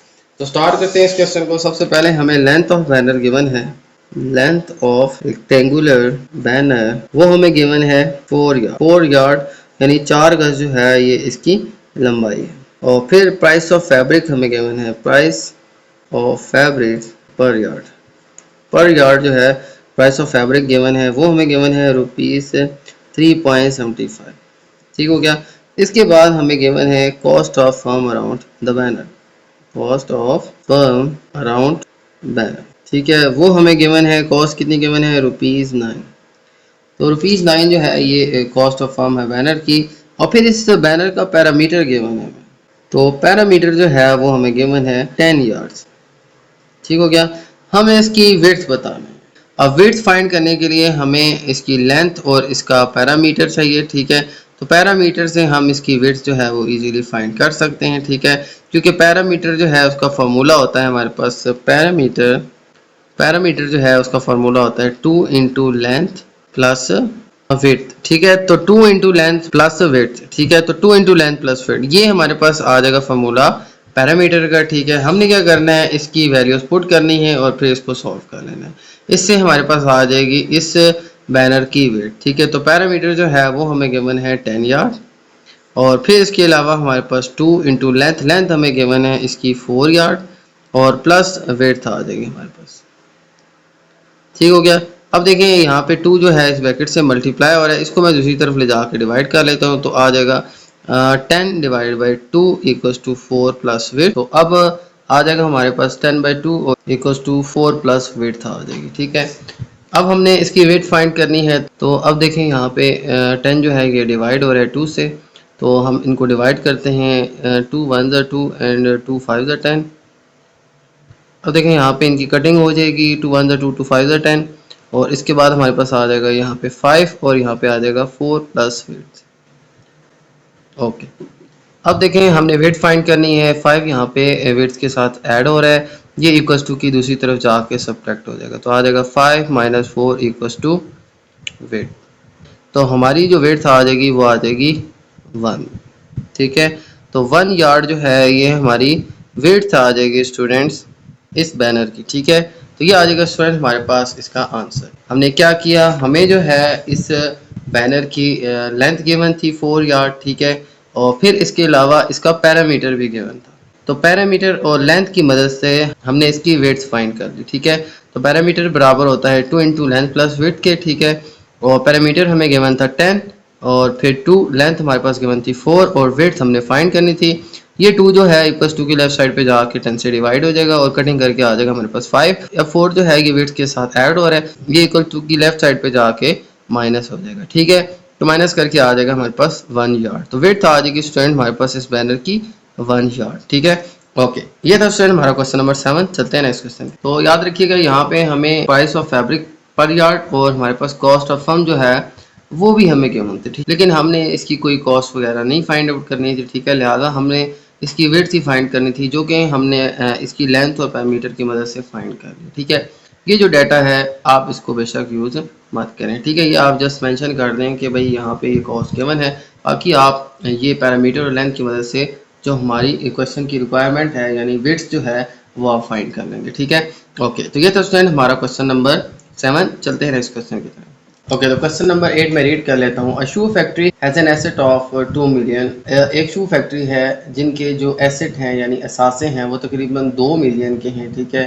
Speaker 1: तो स्टार्ट करते हैं इस क्वेश्चन को। सबसे पहले हमें लेंथ ऑफ बैनर गिवन है। लेंथ ऑफ रेक्टेंगुलर बैनर वो हमें गिवन है 4 यार्ड, यानी 4 गज जो है ये इसकी लंबाई है। और फिर प्राइस ऑफ फैब्रिक हमें गिवन है, प्राइस ऑफ फैब्रिक पर यार्ड जो है प्राइस ऑफ फैब्रिक गिवन है वो हमें गिवन है ₹3.75, ठीक हो गया। इसके बाद हमें गिवन है cost of firm around the banner, cost of firm around banner, ठीक है। वो हमें गिवन है, कॉस्ट कितनी गिवन है ₹9। तो ₹9 जो है ये कॉस्ट ऑफ फर्म है बैनर की। और फिर इस बैनर का पैरामीटर गिवन है, तो पैरामीटर जो है वो हमें गिवन है 10 यार्ड्स, ठीक हो गया। हमें इसकी विड्थ बताना है। अब विड्थ फाइंड करने के लिए हमें इसकी लेंथ और इसका पैरामीटर चाहिए, ठीक है। तो पैरामीटर से हम इसकी विड्थ जो है वो इजीली फाइंड कर सकते हैं, ठीक है, क्योंकि पैरामीटर जो है उसका फार्मूला होता है हमारे पास, पैरामीटर जो है उसका फार्मूला होता है 2 इंटू लेंथ प्लस विड्थ, ठीक है। तो 2 इंटू लेंथ प्लस विड्थ, ठीक है। तो 2 इंटू लेंथ प्लस विड्थ ये हमारे पास आ जाएगा फार्मूला पैरामीटर का, ठीक है। हमने क्या करना है, इसकी वैल्यूज पुट करनी है और फिर इसको सॉल्व कर लेना है। इससे हमारे पास आ जाएगी इस बैनर की विड्थ, ठीक है। तो पैरामीटर जो है वो हमें गिवन है 10 यार्ड। और फिर इसके अलावा हमारे पास 2 इंटू लेंथ हमें गिवन है इसकी 4 यार्ड और प्लस विड्थ आ जाएगी हमारे पास, ठीक हो गया। अब देखें यहाँ पे 2 जो है इस ब्रैकेट से मल्टीप्लाई हो रहा है, इसको मैं दूसरी तरफ ले जाकर डिवाइड कर लेता हूँ तो आ जाएगा 10 divide by 2 equals to 4 plus width. तो अब आ जाएगा हमारे पास 10/2 इक्वल्स टू 4 प्लस विड्थ आ जाएगी, ठीक है। अब हमने इसकी विड्थ फाइंड करनी है। तो अब देखें यहाँ पे 10 जो है ये डिवाइड हो रहा है 2 से, तो हम इनको डिवाइड करते हैं, 2 1 ज़ा 2 एंड 2 5 ज़ा 10। अब देखें यहाँ पे इनकी कटिंग हो जाएगी, 2 1 ज़ा 2 2 5 ज़ा 10, और इसके बाद हमारे पास आ जाएगा यहाँ पे 5 और यहाँ पे आ जाएगा 4 प्लस वेट। ओके, अब देखें हमने वेट फाइंड करनी है, 5 यहाँ पे वेट्स के साथ ऐड हो रहा है, ये इक्वल्स टू की दूसरी तरफ जाके सब्ट्रैक्ट हो जाएगा, तो आ जाएगा 5 माइनस 4 इक्वल्स टू वेट। तो हमारी जो वेट आ जाएगी वो आ जाएगी 1। ठीक है, तो 1 यार्ड जो है ये हमारी वेट आ जाएगी स्टूडेंट्स इस बैनर की। ठीक है, तो ये आ जाएगा स्टूडेंट हमारे पास इसका आंसर। हमने क्या किया, हमें जो है इस बैनर की लेंथ गिवन थी 4 यार्ड। ठीक है, और फिर इसके अलावा इसका पैरामीटर भी गिवन था, तो पैरामीटर और लेंथ की मदद से हमने इसकी वेट्स फाइंड कर ली। ठीक है, तो पैरामीटर बराबर होता है 2 इंटू लेंथ प्लस वेट के। ठीक है, और पैरामीटर हमें गिवन था 10 और फिर 2, लेंथ हमारे पास गिवन थी 4 और वेट हमने फाइंड करनी थी। ये 2 जो है इक्वल्स 2 की लेफ्ट साइड पे जाके 10 से डिवाइड हो जाएगा और कटिंग करके आ जाएगा हमारे पास 5। या 4 जो है ये वेट्स के साथ ऐड हो रहा है, ये इक्वल 2 की लेफ्ट साइड पे जाके माइनस हो जाएगा। ठीक है, तो माइनस करके आ जाएगा हमारे पास 1 यार्ड। तो वेट आ जाएगी स्टूडेंट हमारे पास इस बैनर की 1 यार्ड। ठीक है, ओके, ये था स्टूडेंट हमारा क्वेश्चन नंबर 7। चलते हैं नेक्स्ट क्वेश्चन। तो याद रखिएगा यहाँ पे हमें प्राइस ऑफ फैब्रिक पर यार्ड और हमारे पास कॉस्ट ऑफ फर्म जो है वो भी हमें गिवन थे। ठीक, लेकिन हमने इसकी कोई कॉस्ट वगैरह नहीं फाइंड आउट करनी थी। ठीक है, लिहाजा हमने इसकी वेट ही फाइंड करनी थी, जो कि हमने इसकी लेंथ और पैरामीटर की मदद से फाइंड कर ली। ठीक है, ये जो डाटा है आप इसको बेशक यूज़ मत करें। ठीक है, ये आप जस्ट मेंशन कर दें कि भाई यहाँ पे ये कॉस्ट गिवन है, बाकी आप ये पैरामीटर और लेंथ की मदद से जो हमारी क्वेश्चन की रिक्वायरमेंट है यानी वेट्स जो है वो आप फाइंड कर लेंगे। ठीक है, ओके, तो ये था स्टूडेंट हमारा क्वेश्चन नंबर 7। चलते हैं नेक्स्ट क्वेश्चन की तरफ। ओके, तो क्वेश्चन नंबर 8 में रीड कर लेता हूँ। A shoe factory has an asset of 2 million. एक शू फैक्ट्री है जिनके जो एसेट हैं यानी असासे हैं वो तकरीबन 2 मिलियन के हैं। ठीक है,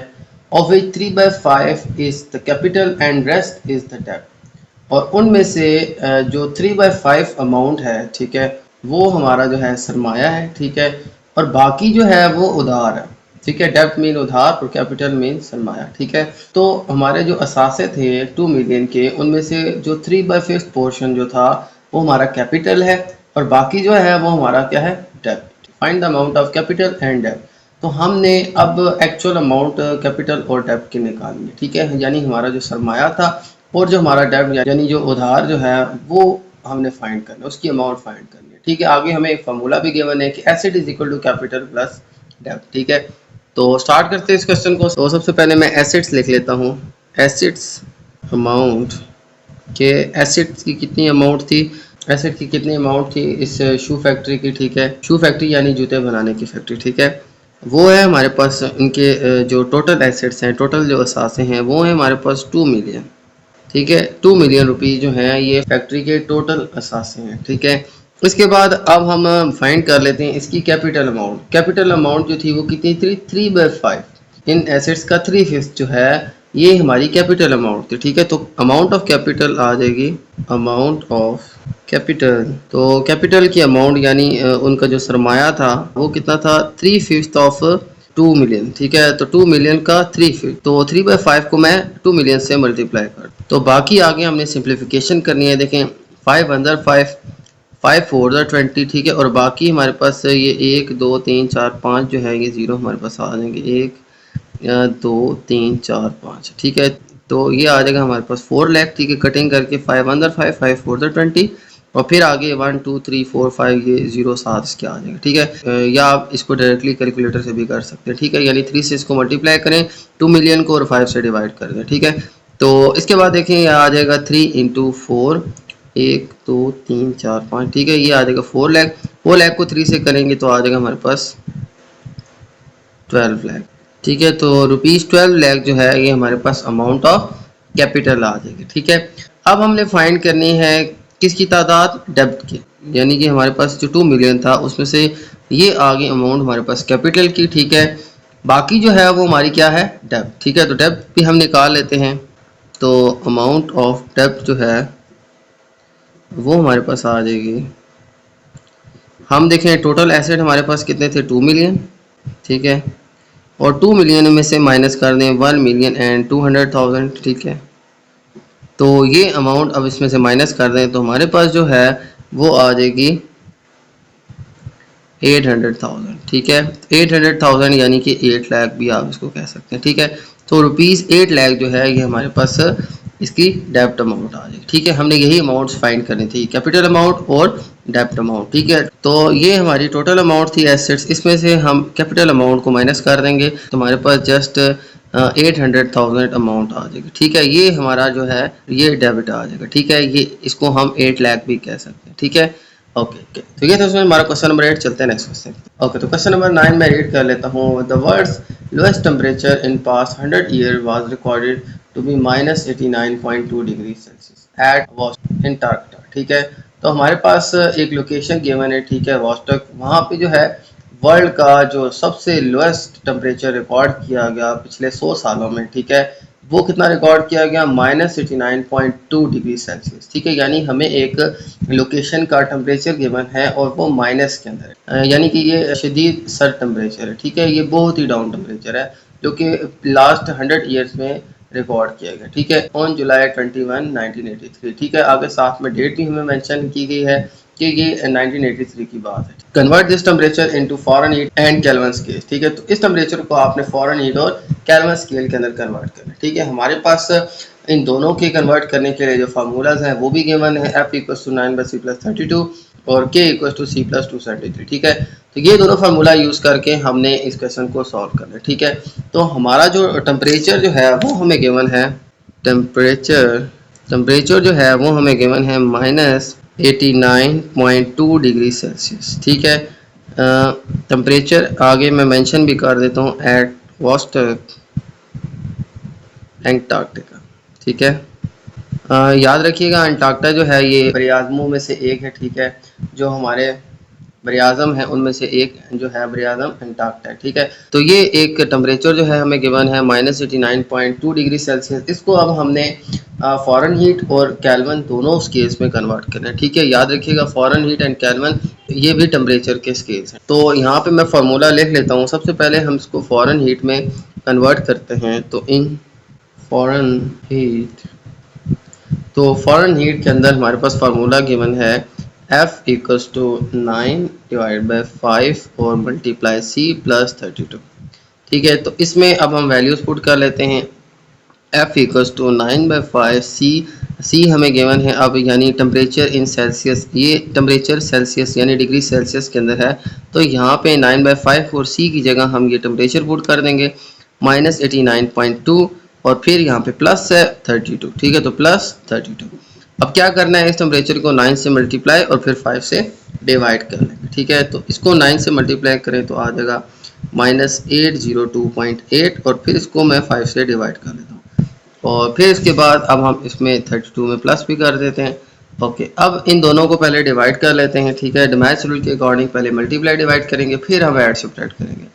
Speaker 1: of which 3/5 is the capital and rest is the डेब्ट। और उनमें से जो 3/5 अमाउंट है, ठीक है, वो हमारा जो है सरमाया है। ठीक है, और बाकी जो है वो उधार है। ठीक है, डेब्ट मीन उधार और कैपिटल मीन सरमाया। ठीक है, तो हमारे जो असासे थे 2 मिलियन के, उनमें से जो 3/5 पोर्शन जो था वो हमारा कैपिटल है और बाकी जो है वो हमारा क्या है, डेब्ट। Find the amount of capital and डेब्ट। तो हमने अब एक्चुअल अमाउंट कैपिटल और डेब्ट की निकालनी है। ठीक है, यानी हमारा जो सरमाया था और जो हमारा डेब्ट यानी जो उधार जो है वो हमने फाइंड करना है, उसकी अमाउंट फाइंड करनी है। ठीक है, आगे हमें एक फार्मूला भी गिवन है कि asset is equal to capital plus डेब्ट। ठीक है, तो स्टार्ट करते हैं इस क्वेश्चन को। तो सबसे पहले मैं एसेट्स लिख लेता हूँ। एसेट्स अमाउंट के, एसेट्स की कितनी अमाउंट थी, एसेट की कितनी अमाउंट थी इस शू फैक्ट्री की। ठीक है, शू फैक्ट्री यानी जूते बनाने की फैक्ट्री। ठीक है, वो है हमारे पास इनके जो टोटल एसेट्स हैं, टोटल जो असासे हैं वो है हमारे पास 2 मिलियन। ठीक है, 2 मिलियन रुपीज़ जो हैं ये फैक्ट्री के टोटल असासे हैं। ठीक है, इसके बाद अब हम फाइंड कर लेते हैं इसकी कैपिटल अमाउंट। कैपिटल अमाउंट जो थी वो कितनी थी, 3/5। इन एसेट्स का 3/5 जो है ये हमारी कैपिटल अमाउंट थी। ठीक है, तो अमाउंट ऑफ कैपिटल आ जाएगी, अमाउंट ऑफ कैपिटल। तो कैपिटल की अमाउंट यानी उनका जो सरमाया था वो कितना था, 3/5 ऑफ 2 मिलियन। ठीक है, तो 2 मिलियन का 3/5, तो 3/5 को मैं 2 मिलियन से मल्टीप्लाई कर, तो बाकी आगे हमने सिंप्लीफिकेशन करनी है। देखें 5 अंदर 5, 5 4 20। ठीक है, और बाकी हमारे पास ये 1 2 3 4 5 जो है ये ज़ीरो हमारे पास आ जाएंगे, 1 2 3 4 5। ठीक है, तो ये आ जाएगा हमारे पास 4 लाख। ठीक है, कटिंग करके 5 अंदर 5, 5 4 20 और फिर आगे 1 2 3 4 5 ये 0 साथ इसके आ जाएगा। ठीक है, या आप इसको डायरेक्टली कैलकुलेटर से भी कर सकते हैं। ठीक है, यानी 3 से इसको मल्टीप्लाई करें 2 मिलियन को और 5 से डिवाइड कर दें। ठीक है, तो इसके बाद देखें ये आ जाएगा 3 इंटू 4, 1 2 3 4 5। ठीक है, ये आ जाएगा 4 लाख। 4 लाख को 3 से करेंगे तो आ जाएगा हमारे पास 12 लाख। ठीक है, तो ₹12 लाख जो है ये हमारे पास अमाउंट ऑफ कैपिटल आ जाएगी। ठीक है, अब हमने फाइंड करनी है किसकी तादाद, डेब्ट की, यानी कि हमारे पास जो 2 मिलियन था उसमें से ये आगे अमाउंट हमारे पास कैपिटल की। ठीक है, बाकी जो है वो हमारी क्या है, डेब्ट। ठीक है, तो डेब्ट भी हम निकाल लेते हैं। तो अमाउंट ऑफ डेब्ट जो है वो हमारे पास आ जाएगी, हम देखें टोटल एसेट हमारे पास कितने थे, 2 मिलियन। ठीक है, और 2 मिलियन में से माइनस कर दें 1 मिलियन एंड 200,000। ठीक है, तो ये अमाउंट अब इसमें से माइनस कर दें तो हमारे पास जो है वो आ जाएगी 800,000, ठीक है। 800,000 यानी कि 8 लाख भी आप इसको कह सकते हैं, ठीक है। तो रुपीज़ 8 लाख जो है ये हमारे पास इसकी डेब्ट अमाउंट आ जाएगी, ठीक है। हमने यही अमाउंट्स फाइंड करनी थी, कैपिटल अमाउंट और डेब्ट अमाउंट, ठीक है। तो ये हमारी टोटल अमाउंट थी एसेट्स, इसमें से हम कैपिटल अमाउंट को माइनस कर देंगे तो हमारे पास जस्ट 800,000 अमाउंट आ जाएगी, ठीक है। ये हमारा जो है ये डेबिट आ जाएगा, ठीक है। ये इसको हम 8 लाख भी कह सकते हैं, ठीक है। ओके ओके, तो ये था उसमें हमारा क्वेश्चन नंबर 8। चलते हैं नेक्स्ट क्वेश्चन। ओके, तो क्वेश्चन नंबर 9 में रीड कर लेता हूँ। The world's lowest temperature in past 100 year was recorded to be -89.2 degree Celsius at Antarctica, ठीक है। तो हमारे पास एक लोकेशन गिवन है, ठीक है, वॉस्टक। वहाँ पे जो है वर्ल्ड का जो सबसे लोएस्ट टेम्परेचर रिकॉर्ड किया गया पिछले 100 सालों में, ठीक है, वो कितना रिकॉर्ड किया गया, -89.2 डिग्री सेल्सियस, ठीक है। यानी हमें एक लोकेशन का टेम्परेचर गिवन है और वो माइनस के अंदर है, यानी कि ये शदीद सर टेम्परेचर है, ठीक है। ये बहुत ही डाउन टेम्परेचर है जो कि लास्ट 100 ईयर्स में रिकॉर्ड किया गया, ठीक है, ऑन जुलाई 21, 1983, ठीक है। आगे साथ में डेट भी हमें मेंशन की गई है कि ये 1983 की बात है। Convert this temperature into foreign heat and kelvin scale, ठीक है। तो इस टेम्परेचर को आपने फॉरेन हीट और केल्विन स्केल के अंदर कन्वर्ट करना है, ठीक है। हमारे पास इन दोनों के कन्वर्ट करने के लिए जो फार्मूलाज हैं वो भी गिवन है, F = 9/c+32 और K = c+273, ठीक है। तो ये दोनों फार्मूला यूज़ करके हमने इस क्वेश्चन को सॉल्व करना है, ठीक है। तो हमारा जो टेम्परेचर जो है वो हमें गिवन है, टेम्परेचर जो है वो हमें गिवन है -89.2 डिग्री सेल्सियस, ठीक है। टेम्परेचर आगे मैं मेंशन भी कर देता हूँ, एट वॉस्टक एंटार्क्टिका, ठीक है। याद रखिएगा अंटार्कटिका जो है ये बरियाज़मों में से एक है, ठीक है। जो हमारे बरियाज़म है उनमें से एक जो है बरियाज़म अंटार्कटिका, ठीक है। तो ये एक टेम्परेचर जो है हमें गिवन है -89.2 डिग्री सेल्सियस। इसको अब हमने फॉरेन हीट और केल्विन दोनों स्केल्स में कन्वर्ट करना है, ठीक है। याद रखिएगा फॉरेन हीट एंड केल्विन ये भी टेम्परेचर के स्केल्स हैं। तो यहाँ पे मैं फार्मूला लिख लेता हूँ। सबसे पहले हम इसको फॉरेन हीट में कन्वर्ट करते हैं, तो इन फॉरेन हीट, तो फॉरेन हीट के अंदर हमारे पास फार्मूला गिवन है F = 9/5 और मल्टीप्लाई C+32, ठीक है। तो इसमें अब हम वैल्यूज पुट कर लेते हैं। F = 9/5, C हमें गिवन है अब, यानी टेम्परेचर इन सेल्सियस, ये टेम्परेचर सेल्सियस यानी डिग्री सेल्सियस के अंदर है। तो यहाँ पे 9/5 और C की जगह हम ये टेम्परेचर पुट कर देंगे -89.2 और फिर यहाँ पे प्लस है 32, ठीक है। तो +32। अब क्या करना है, इस टेम्परेचर को 9 से मल्टीप्लाई और फिर 5 से डिवाइड कर लेंगे, ठीक है। तो इसको 9 से मल्टीप्लाई करें तो आ जाएगा -802.8 और फिर इसको मैं 5 से डिवाइड कर लेता हूँ और फिर इसके बाद अब हम इसमें 32 में प्लस भी कर देते हैं। ओके, अब इन दोनों को पहले डिवाइड कर लेते हैं, ठीक है। डैमेज रूल के अकॉर्डिंग पहले मल्टीप्लाई डिवाइड करेंगे, फिर हम ऐड सब्ट्रैक्ट करेंगे।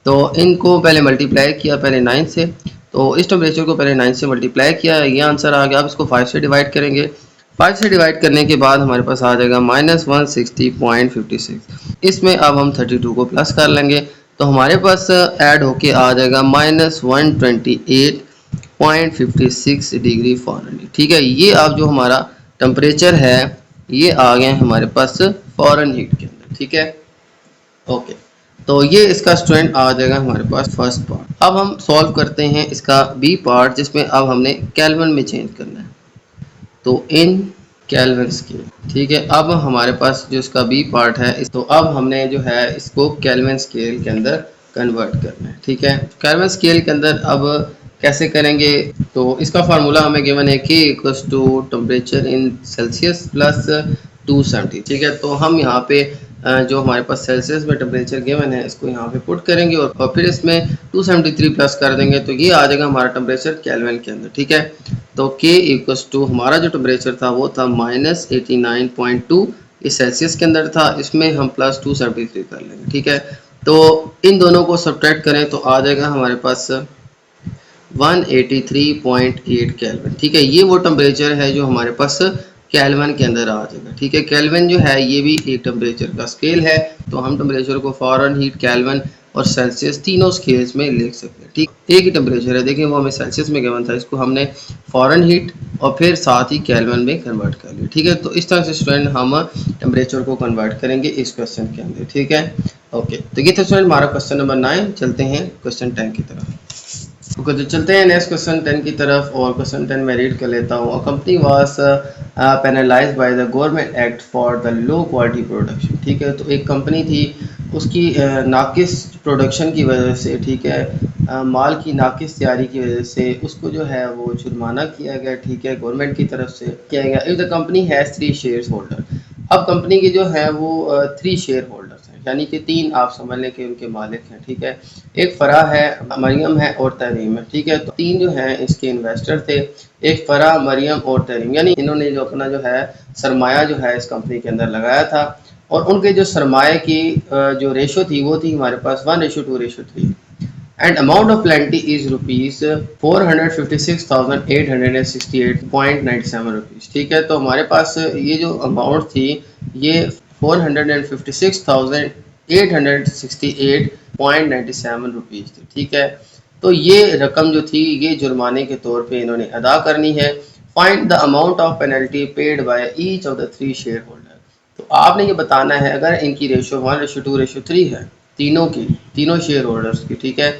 Speaker 1: तो इनको पहले मल्टीप्लाई किया पहले 9 से, तो इस टेम्परेचर को पहले 9 से मल्टीप्लाई किया, ये आंसर आ गया। अब इसको 5 से डिवाइड करेंगे, 5 से डिवाइड करने के बाद हमारे पास आ जाएगा -160.56। इसमें अब हम 32 को प्लस कर लेंगे तो हमारे पास ऐड होके आ जाएगा -128.56 डिग्री फ़ारेनहीट, ठीक है। ये अब जो हमारा टेम्परेचर है ये आ गए हमारे पास फ़ारेनहीट के अंदर, ठीक है। ओके, तो ये इसका स्टूडेंट आ जाएगा हमारे पास फर्स्ट पार्ट। अब हम सॉल्व करते हैं इसका बी पार्ट, जिसमें अब हमने केल्विन में चेंज करना है, तो इन केल्विन स्केल, ठीक है। अब हमारे पास जो इसका बी पार्ट है तो अब हमने जो है इसको केल्विन स्केल के अंदर कन्वर्ट करना है, ठीक है। केल्विन स्केल के अंदर अब कैसे करेंगे, तो इसका फार्मूला हमें गिवन है K = temperature in Celsius plus 270, ठीक है। तो हम यहाँ पे जो हमारे पास सेल्सियस में टेम्परेचर गिवन है इसको यहाँ पे पुट करेंगे और फिर इसमें 273 प्लस कर देंगे तो ये आ जाएगा हमारा टेम्परेचर केल्विन के अंदर, ठीक है। तो K = हमारा जो टेम्परेचर था वो था -89.2, इस सेल्सियस के अंदर था, इसमें हम प्लस 273 कर लेंगे, ठीक है। तो इन दोनों को सब्ट्रैक्ट करें तो आ जाएगा हमारे पास 183.8 केल्विन, ठीक है। ये वो टेम्परेचर है जो हमारे पास केल्विन के अंदर आ जाएगा, ठीक है। केल्विन जो है ये भी एक टेम्परेचर का स्केल है, तो हम टेम्परेचर को फॉरेन हीट, केल्विन और सेल्सियस तीनों स्केल्स में लिख सकते हैं। ठीक, एक ही टेम्परेचर है, देखिए वो हमें सेल्सियस में गिवन था, इसको हमने फॉरेन हीट और फिर साथ ही केल्विन में कन्वर्ट कर लिया। ठीक है, तो इस तरह से स्टूडेंट हम टेम्परेचर को कन्वर्ट करेंगे इस क्वेश्चन के अंदर। ठीक है, ओके, तो ये था स्टूडेंट हमारा क्वेश्चन नंबर 9। चलते हैं क्वेश्चन 10 की तरफ। ओके, तो चलते हैं नेक्स्ट क्वेश्चन 10 की तरफ, और क्वेश्चन 10 मैं रीड कर लेता हूँ। A company was penalised by the government act for the low quality production. ठीक है, तो एक कंपनी थी, उसकी नाकिस प्रोडक्शन की वजह से, ठीक है, माल की नाकिस तैयारी की वजह से उसको जो है वो जुर्माना किया गया। ठीक है, गवर्नमेंट की तरफ से किया गया। If the company has 3 share holder, अब कंपनी के जो है वो 3 शेयर होल्डर्स हैं, यानी कि 3 आप समझ लें कि उनके मालिक हैं। ठीक है, एक फ़रा है, मरियम है और तरीम है। ठीक है, तो 3 जो हैं इसके इन्वेस्टर थे, एक फ़रा, मरियम और तरीम, यानी इन्होंने जो अपना जो है सरमाया जो है इस कंपनी के अंदर लगाया था, और उनके जो सरमाए की जो रेशो थी वो थी हमारे पास 1:2:3, and amount of plenty is rupees 456,868.97 rupees. ठीक है, तो हमारे पास ये जो अमाउंट थी ये 456,868.97 रुपीज़ थी। ठीक है, तो ये रकम जो थी ये जुर्माने के तौर पे इन्होंने अदा करनी है। Find the amount of penalty paid by each of the 3 share holder. तो आपने ये बताना है, अगर इनकी रेशो 1:2:3 है, तीनों शेयर होल्डर्स की, ठीक है,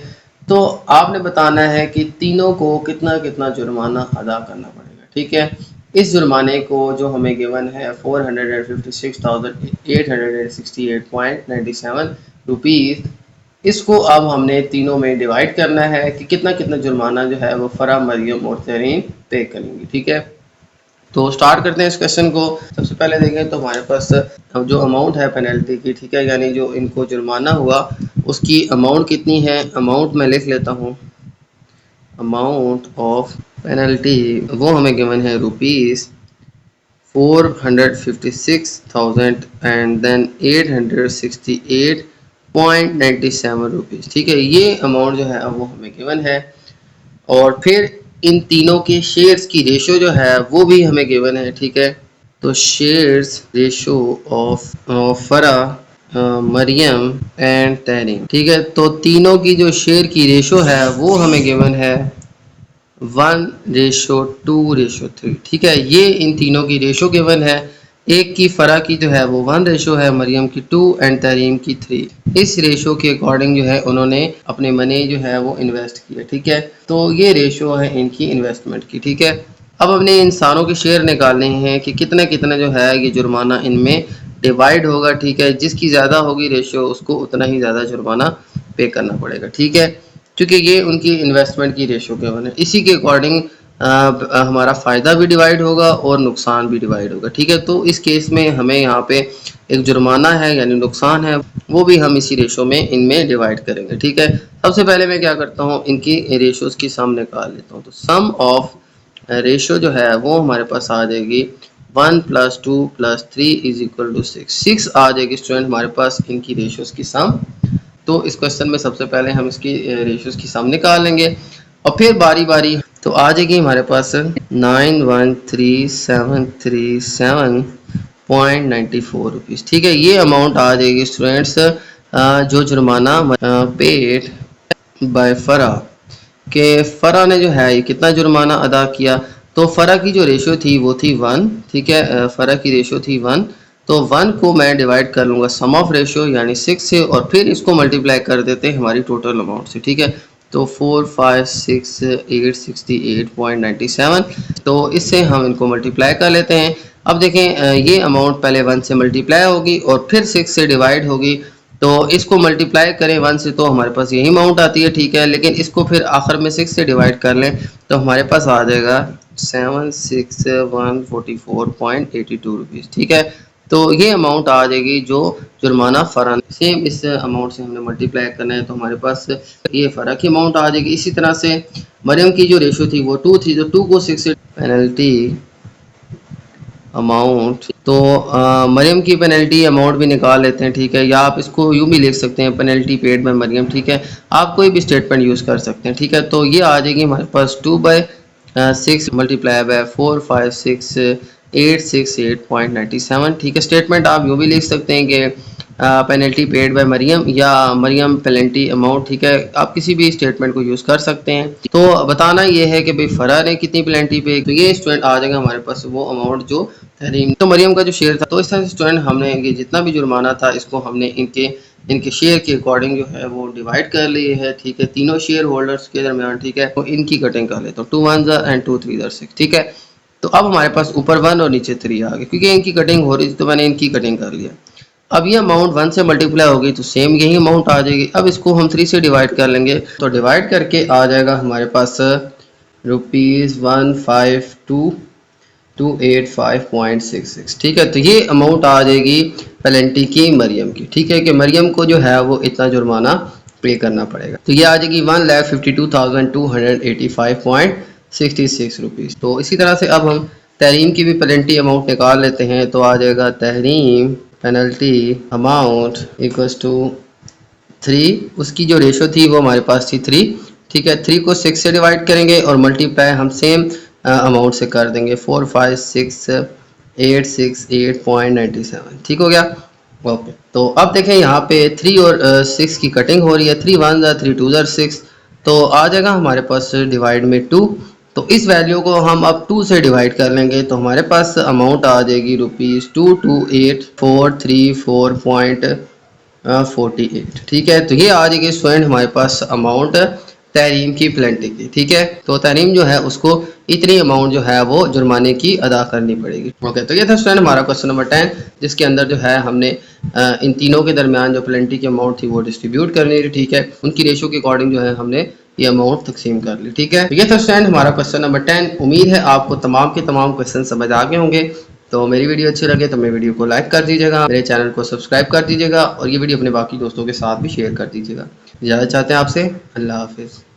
Speaker 1: तो आपने बताना है कि तीनों को कितना कितना जुर्माना अदा करना पड़ेगा। ठीक है, इस जुर्माने को जो हमें गिवन है 456,868.97 रुपीज़, इसको अब हमने तीनों में डिवाइड करना है कि कितना कितना जुर्माना जो है वो फ़रा, मरियम और तरीन पे करेंगे। ठीक है, तो स्टार्ट करते हैं इस क्वेश्चन को। सबसे पहले देखें तो हमारे पास जो अमाउंट है पेनल्टी की, ठीक है, यानी जो इनको जुर्माना हुआ उसकी अमाउंट कितनी है। अमाउंट मैं लिख लेता हूँ, अमाउंट ऑफ पेनल्टी वो हमें गिवन है रुपीज़ 456,000 एंड देन 868.97 रुपीज़। ठीक है, ये अमाउंट जो है वो हमें गिवन है, और फिर इन तीनों के शेयर्स की रेशो जो है वो भी हमें गिवन है। ठीक है, तो शेयर्स रेशो ऑफ फरा, मरियम एंड तहरीम। ठीक है, तो तीनों की जो शेयर की रेशो है वो हमें गिवन है 1:2:3। ठीक है, ये इन तीनों की रेशो गिवन है। एक की फ़रा की जो है वो 1 रेशो है, मरियम की 2 एंड तरीम की 3। इस रेशो के अकॉर्डिंग जो है उन्होंने अपने मनी जो है वो इन्वेस्ट किया। ठीक है, तो ये रेशो है इनकी इन्वेस्टमेंट की। ठीक है, अब अपने इंसानों के शेयर निकालने हैं कि कितना कितना जो है ये जुर्माना इनमें डिवाइड होगा। ठीक है, जिसकी ज़्यादा होगी रेशो उसको उतना ही ज़्यादा जुर्माना पे करना पड़ेगा। ठीक है, क्योंकि ये उनकी इन्वेस्टमेंट की रेशो के बने, इसी के अकॉर्डिंग हमारा फ़ायदा भी डिवाइड होगा और नुकसान भी डिवाइड होगा। ठीक है, तो इस केस में हमें यहाँ पे एक जुर्माना है यानी नुकसान है, वो भी हम इसी रेशो में इनमें डिवाइड करेंगे। ठीक है, सबसे पहले मैं क्या करता हूँ, इनकी रेशोज़ की सम निकाल लेता हूँ। तो सम ऑफ रेशो जो है वो हमारे पास आ जाएगी 1 + 2 + 3 = 6 आ जाएगी स्टूडेंट हमारे पास इनकी रेशोज़ की सम। तो इस क्वेश्चन में सबसे पहले हम इसकी रेशियोज़ की सम निकाल लेंगे, और फिर बारी बारी तो आ जाएगी हमारे पास 91,3737.94 रुपीज़। ठीक है, ये अमाउंट आ जाएगी स्टूडेंट्स जो जुर्माना पेड बाय फ़रा, के फ़रा ने जो है ये कितना जुर्माना अदा किया। तो फ़रा की जो रेशो थी वो थी 1। ठीक है, फ़रा की रेशो थी 1, तो 1 को मैं डिवाइड कर लूँगा सम ऑफ रेशो यानी 6 से, और फिर इसको मल्टीप्लाई कर देते हैं हमारी टोटल अमाउंट से। ठीक है, तो 456,868.97, तो इससे हम इनको मल्टीप्लाई कर लेते हैं। अब देखें ये अमाउंट पहले 1 से मल्टीप्लाई होगी और फिर 6 से डिवाइड होगी, तो इसको मल्टीप्लाई करें 1 से तो हमारे पास यही अमाउंट आती है। ठीक है, लेकिन इसको फिर आखिर में 6 से डिवाइड कर लें तो हमारे पास आ जाएगा 76144.82 रुपीज़। ठीक है, तो ये अमाउंट आ जाएगी जो जुर्माना फ़रा, सेम इस अमाउंट से हमने मल्टीप्लाई करना है तो हमारे पास ये फ़रा की अमाउंट आ जाएगी। इसी तरह से मरियम की जो रेशो थी वो 2 थी, तो 2 को 6 से पेनल्टी अमाउंट, तो मरियम की पेनल्टी अमाउंट भी निकाल लेते हैं। ठीक है, या आप इसको यूँ भी लिख सकते हैं पेनल्टी पेड बाय मरियम। ठीक है, आप कोई भी स्टेटमेंट यूज़ कर सकते हैं। ठीक है, तो ये आ जाएगी हमारे पास 2/6 मल्टीप्लाई बाय 456,868.97। ठीक है, स्टेटमेंट आप यूँ भी लिख सकते हैं कि पेनल्टी पेड बाय मरियम या मरियम पेनल्टी अमाउंट, ठीक है, आप किसी भी स्टेटमेंट को यूज़ कर सकते हैं। तो बताना ये है कि भाई फरहा ने कितनी पेनल्टी पे, तो ये स्टूडेंट आ जाएगा हमारे पास वो अमाउंट जो तहरीम तो मरियम का जो शेयर था। तो इस तरह से स्टूडेंट हमने ये जितना भी जुर्माना था इसको हमने इनके शेयर के अकॉर्डिंग जो है वो डिवाइड कर लिए है, ठीक है, तीनों शेयर होल्डर्स के दरमियान, ठीक है, तो इनकी कटिंग कर लेते हैं, 2 1 एंड 2 3 6, ठीक है। तो अब हमारे पास ऊपर 1 और नीचे 3 आ गए, क्योंकि इनकी कटिंग हो रही थी तो मैंने इनकी कटिंग कर लिया। अब ये अमाउंट 1 से मल्टीप्लाई होगी तो सेम यही अमाउंट आ जाएगी। अब इसको हम 3 से डिवाइड कर लेंगे, तो डिवाइड करके आ जाएगा हमारे पास ₹152,285.66, ठीक है। तो ये अमाउंट आ जाएगी पेनल्टी की मरियम की, ठीक है, कि मरियम को जो है वो इतना जुर्माना पे करना पड़ेगा। तो ये आ जाएगी ₹1,52,285.66। तो इसी तरह से अब हम तहरीम की भी पेनल्टी अमाउंट निकाल लेते हैं। तो आ जाएगा Tahreem penalty amount equals to 3, उसकी जो रेशो थी वो हमारे पास थी 3, ठीक है। 3 को 6 से डिवाइड करेंगे और मल्टीप्लाई हम सेम अमाउंट से कर देंगे, 456,868.97, ठीक हो गया। ओके, तो अब देखें यहाँ पे 3 और 6 की कटिंग हो रही है, 3 1 3 2 6, तो आ जाएगा हमारे पास डिवाइड में 2। तो इस वैल्यू को हम अब 2 से डिवाइड कर लेंगे, तो हमारे पास अमाउंट आ जाएगी ₹228,434.48, ठीक है। तो ये आ जाएगी स्टूडेंट हमारे पास अमाउंट तहरीम की पेनल्टी की, ठीक है। तो तहरीम जो है उसको इतनी अमाउंट जो है वो जुर्माने की अदा करनी पड़ेगी। ओके, तो ये था स्टूडेंट हमारा क्वेश्चन नंबर 10, जिसके अंदर जो है हमने इन तीनों के दरमियान जो पेनल्टी की अमाउंट थी वो डिस्ट्रीब्यूट करनी थी, ठीक है, उनकी रेशो के अकॉर्डिंग जो है हमने ये अमाउंट तकसीम कर ली, ठीक है। तो ये था स्टूडेंट हमारा क्वेश्चन नंबर 10। उम्मीद है आपको तमाम के तमाम क्वेश्चन समझ आ गए होंगे। तो मेरी वीडियो अच्छी लगे तो मेरी वीडियो को लाइक कर दीजिएगा, मेरे चैनल को सब्सक्राइब कर दीजिएगा और ये वीडियो अपने बाकी दोस्तों के साथ भी शेयर कर दीजिएगा। इजाज़त चाहते हैं आपसे, अल्लाह हाफिज़।